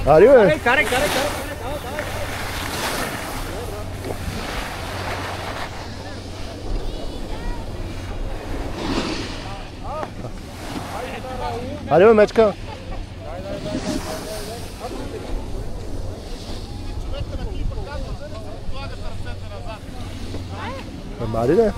Ари, бе? Карай. Ари, бе, мечка. Ари, не?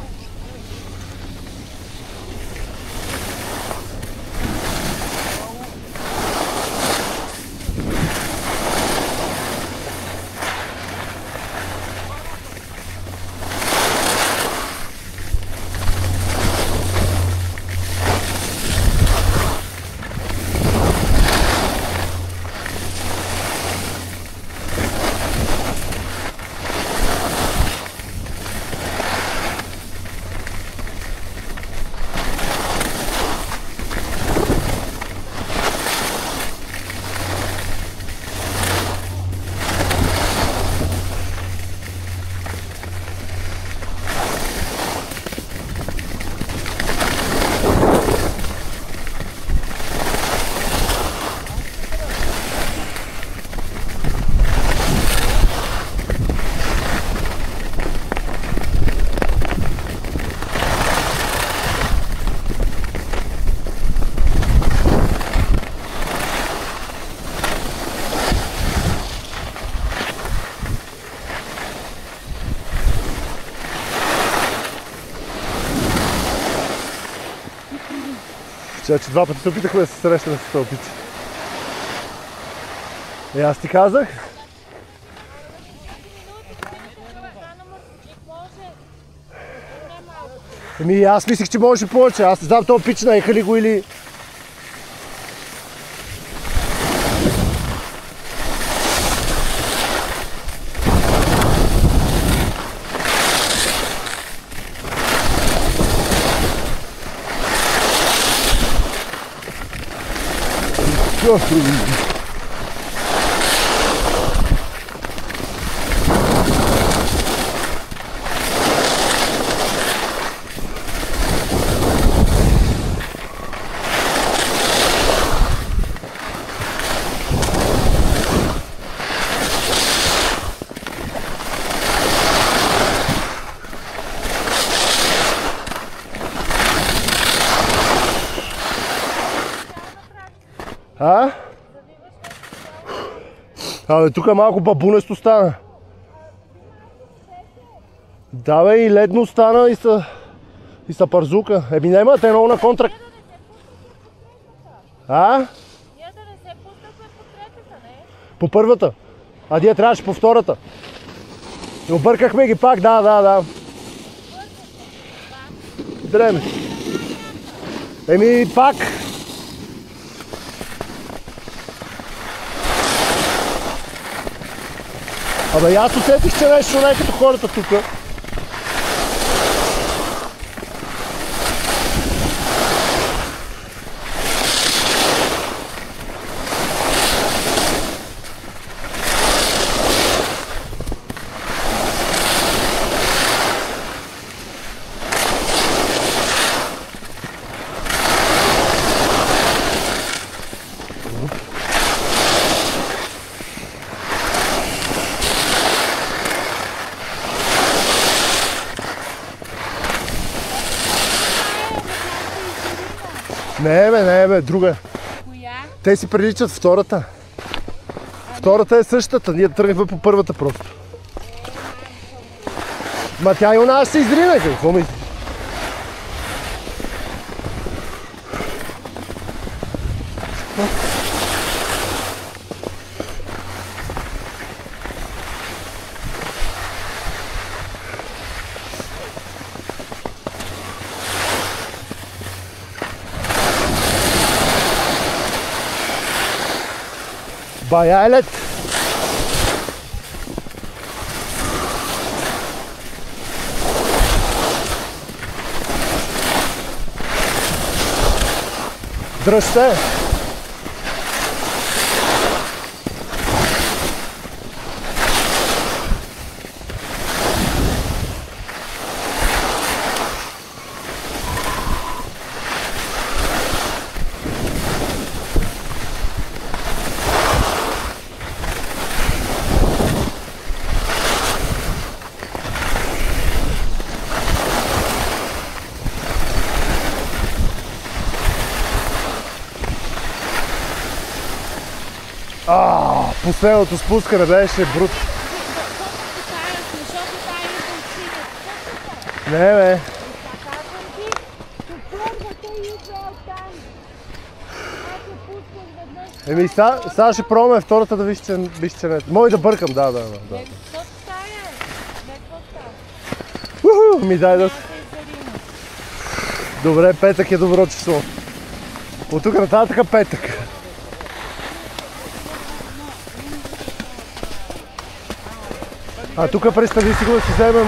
Че два пъти се опитахме да се срещаме с стълбици. И аз ти казах. Еми аз мислих, че можеше повече. Аз не знам този пич наеха ли го или... Абе, тук малко бабунесто стана. Да, бе, и ледно стана и са парзука. Еми нема, те много на контракт. Ние да не се пуснахме по третата, не? По първата. А ние трябваше по втората. И объркахме ги пак, да. Дреме. Еми пак. Абе, аз усетих, че нещо не е като хората тук. Не бе, друга. Коя? Те си приличат втората. Втората е същата, ние тръгнахме по първата просто. Ма тя и она се изрина, какво мислиш? Баялет! Дръж се! Последното спускане беше брут. Не, бе. Еми, сега ще пробваме втората да виж, че не. Може да бъркам, да. Ми дай да. Добре, петък е добро число. От тук нататък петък. Тук представи си го да си вземем